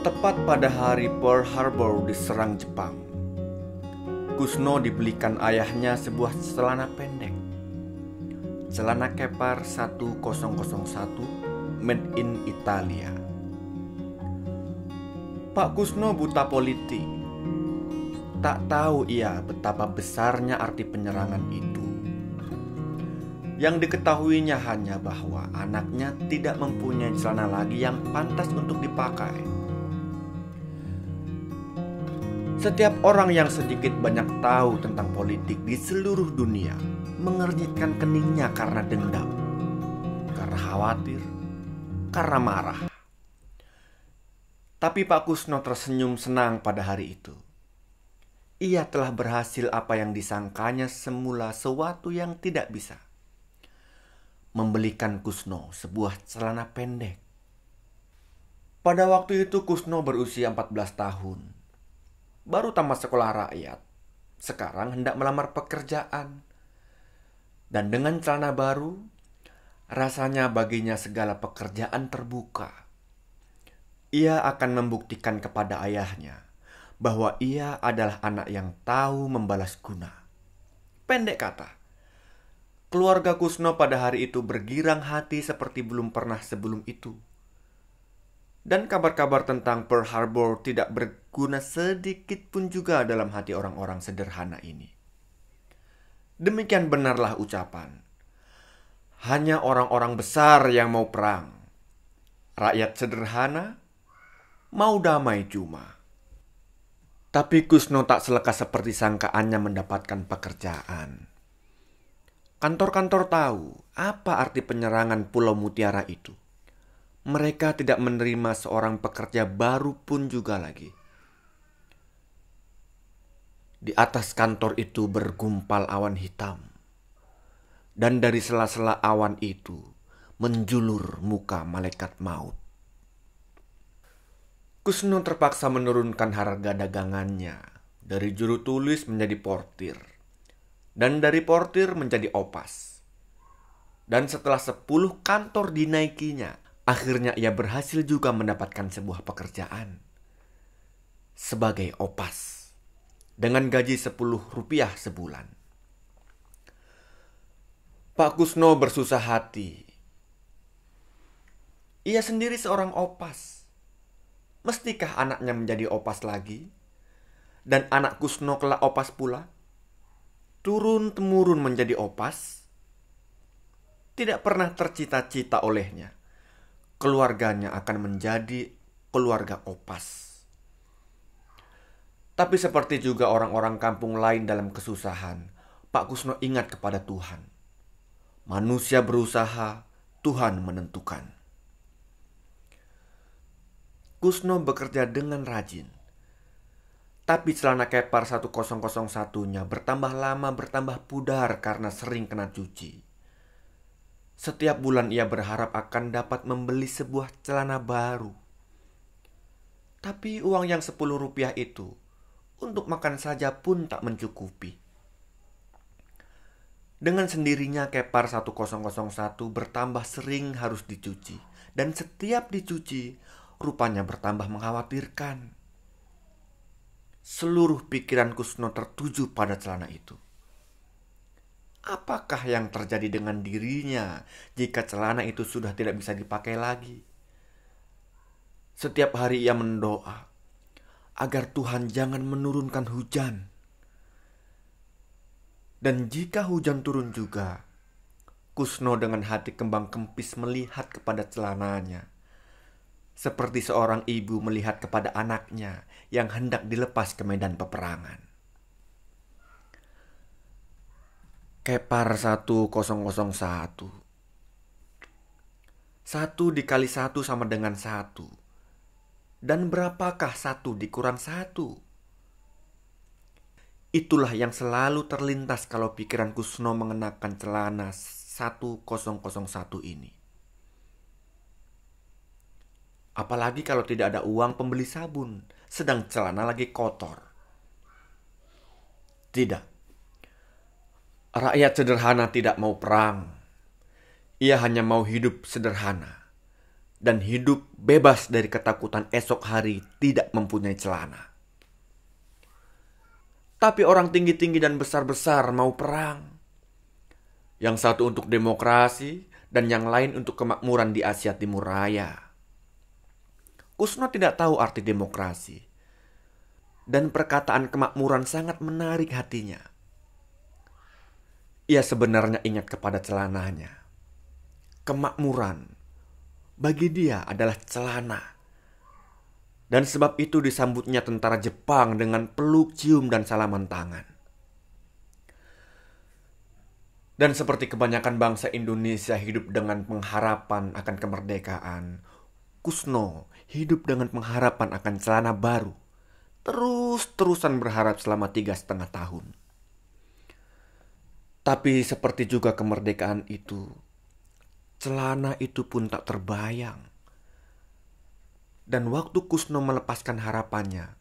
Tepat pada hari Pearl Harbor diserang Jepang, Kusno dibelikan ayahnya sebuah celana pendek, celana kepar 1001 made in Italia. Pak Kusno buta politik. Tak tahu ia betapa besarnya arti penyerangan itu. Yang diketahuinya hanya bahwa anaknya tidak mempunyai celana lagi yang pantas untuk dipakai. Setiap orang yang sedikit banyak tahu tentang politik di seluruh dunia mengernyitkan keningnya karena dendam, karena khawatir, karena marah. Tapi Pak Kusno tersenyum senang pada hari itu. Ia telah berhasil apa yang disangkanya semula sesuatu yang tidak bisa. Membelikan Kusno sebuah celana pendek. Pada waktu itu Kusno berusia 14 tahun. Baru tamat sekolah rakyat. Sekarang hendak melamar pekerjaan. Dan dengan celana baru, rasanya baginya segala pekerjaan terbuka. Ia akan membuktikan kepada ayahnya bahwa ia adalah anak yang tahu membalas guna. Pendek kata, keluarga Kusno pada hari itu bergirang hati seperti belum pernah sebelum itu. Dan kabar-kabar tentang Pearl Harbor tidak berguna sedikit pun juga dalam hati orang-orang sederhana ini. Demikian benarlah ucapan. Hanya orang-orang besar yang mau perang. Rakyat sederhana mau damai cuma. Tapi Kusno tak selekas seperti sangkaannya mendapatkan pekerjaan. Kantor-kantor tahu apa arti penyerangan Pulau Mutiara itu. Mereka tidak menerima seorang pekerja baru pun juga lagi. Di atas kantor itu bergumpal awan hitam. Dan dari sela-sela awan itu menjulur muka malaikat maut. Kusno terpaksa menurunkan harga dagangannya dari juru tulis menjadi portir, dan dari portir menjadi opas. Dan setelah 10 kantor dinaikinya, akhirnya ia berhasil juga mendapatkan sebuah pekerjaan sebagai opas dengan gaji Rp10 sebulan. Pak Kusno bersusah hati. Ia sendiri seorang opas. Mestikah anaknya menjadi opas lagi? Dan anak Kusno kelak opas pula? Turun-temurun menjadi opas? Tidak pernah tercita-cita olehnya keluarganya akan menjadi keluarga opas. Tapi seperti juga orang-orang kampung lain dalam kesusahan, Pak Kusno ingat kepada Tuhan. Manusia berusaha, Tuhan menentukan. Kusno bekerja dengan rajin. Tapi celana kepar 1001-nya bertambah lama bertambah pudar karena sering kena cuci. Setiap bulan ia berharap akan dapat membeli sebuah celana baru. Tapi uang yang Rp10 itu untuk makan saja pun tak mencukupi. Dengan sendirinya kepar 1001 bertambah sering harus dicuci. Dan setiap dicuci, rupanya bertambah mengkhawatirkan. Seluruh pikiran Kusno tertuju pada celana itu. Apakah yang terjadi dengan dirinya jika celana itu sudah tidak bisa dipakai lagi? Setiap hari ia mendoa agar Tuhan jangan menurunkan hujan. Dan jika hujan turun juga, Kusno dengan hati kembang kempis melihat kepada celananya. Seperti seorang ibu melihat kepada anaknya yang hendak dilepas ke medan peperangan. Kepar 1001. 1 dikali 1 sama dengan 1. Dan berapakah 1 dikurang 1? Itulah yang selalu terlintas kalau pikiran Kusno mengenakan celana 1001 ini. Apalagi kalau tidak ada uang pembeli sabun, sedang celana lagi kotor. Tidak. Rakyat sederhana tidak mau perang. Ia hanya mau hidup sederhana. dan hidup bebas dari ketakutan esok hari tidak mempunyai celana. Tapi orang tinggi-tinggi dan besar-besar mau perang. Yang satu untuk demokrasi dan yang lain untuk kemakmuran di Asia Timur Raya. Kusno tidak tahu arti demokrasi. Dan perkataan kemakmuran sangat menarik hatinya. Ia sebenarnya ingat kepada celananya. Kemakmuran bagi dia adalah celana. Dan sebab itu disambutnya tentara Jepang dengan peluk, cium, dan salaman tangan. Dan seperti kebanyakan bangsa Indonesia hidup dengan pengharapan akan kemerdekaan, Kusno hidup dengan pengharapan akan celana baru. Terus-terusan berharap selama 3,5 tahun. Tapi seperti juga kemerdekaan itu, celana itu pun tak terbayang. Dan waktu Kusno melepaskan harapannya,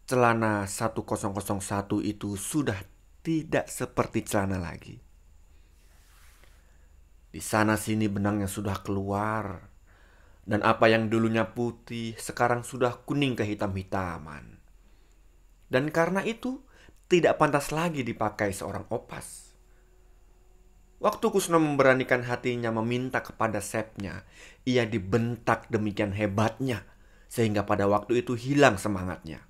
celana 1001 itu sudah tidak seperti celana lagi. Di sana sini benangnya sudah keluar, dan apa yang dulunya putih sekarang sudah kuning kehitam-hitaman. Dan karena itu tidak pantas lagi dipakai seorang opas. Waktu Kusno memberanikan hatinya meminta kepada sepnya, ia dibentak demikian hebatnya sehingga pada waktu itu hilang semangatnya.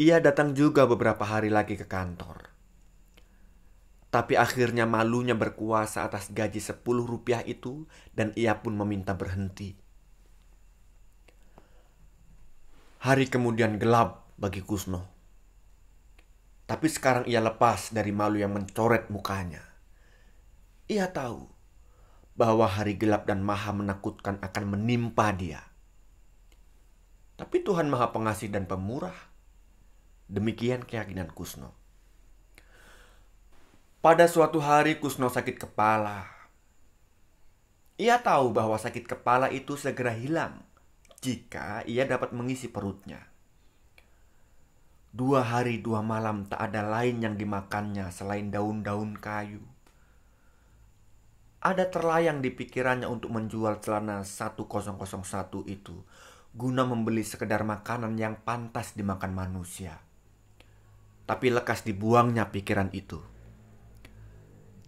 Ia datang juga beberapa hari lagi ke kantor. Tapi akhirnya malunya berkuasa atas gaji 10 rupiah itu dan ia pun meminta berhenti. Hari kemudian gelap bagi Kusno. Tapi sekarang ia lepas dari malu yang mencoret mukanya. Ia tahu bahwa hari gelap dan maha menakutkan akan menimpa dia. Tapi Tuhan Maha Pengasih dan Pemurah. Demikian keyakinan Kusno. Pada suatu hari Kusno sakit kepala. Ia tahu bahwa sakit kepala itu segera hilang jika ia dapat mengisi perutnya. 2 hari 2 malam tak ada lain yang dimakannya selain daun-daun kayu. Ada terlayang di pikirannya untuk menjual celana 1001 itu guna membeli sekedar makanan yang pantas dimakan manusia. Tapi lekas dibuangnya pikiran itu.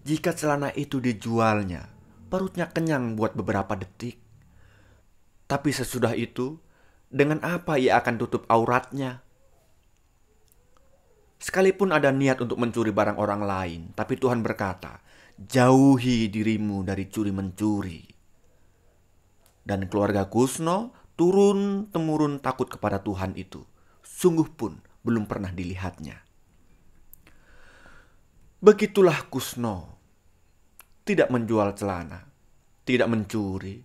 Jika celana itu dijualnya, perutnya kenyang buat beberapa detik. Tapi sesudah itu, dengan apa ia akan tutup auratnya? Sekalipun ada niat untuk mencuri barang orang lain, tapi Tuhan berkata, jauhi dirimu dari curi-mencuri. Dan keluarga Kusno turun-temurun takut kepada Tuhan itu. Sungguh pun belum pernah dilihatnya. Begitulah Kusno. Tidak menjual celana, tidak mencuri,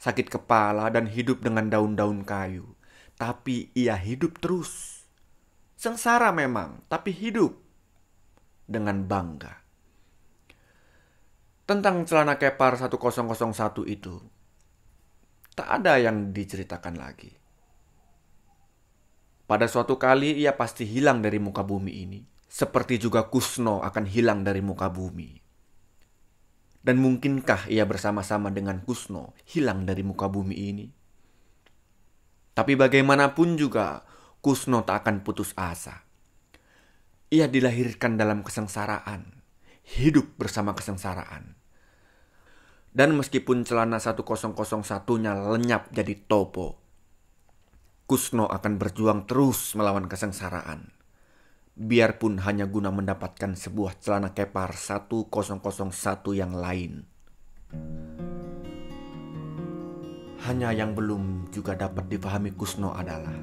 sakit kepala dan hidup dengan daun-daun kayu. Tapi ia hidup terus. Sengsara memang, tapi hidup dengan bangga. Tentang celana kepar 1001 itu, tak ada yang diceritakan lagi. Pada suatu kali ia pasti hilang dari muka bumi ini. Seperti juga Kusno akan hilang dari muka bumi. Dan mungkinkah ia bersama-sama dengan Kusno hilang dari muka bumi ini? Tapi bagaimanapun juga Kusno tak akan putus asa. Ia dilahirkan dalam kesengsaraan, hidup bersama kesengsaraan. Dan meskipun celana 1001-nya lenyap jadi topo, Kusno akan berjuang terus melawan kesengsaraan. Biarpun hanya guna mendapatkan sebuah celana kepar 1001 yang lain. Hanya yang belum juga dapat dipahami Kusno adalah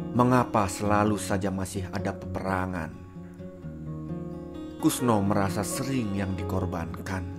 mengapa selalu saja masih ada peperangan. Kusno merasa sering yang dikorbankan.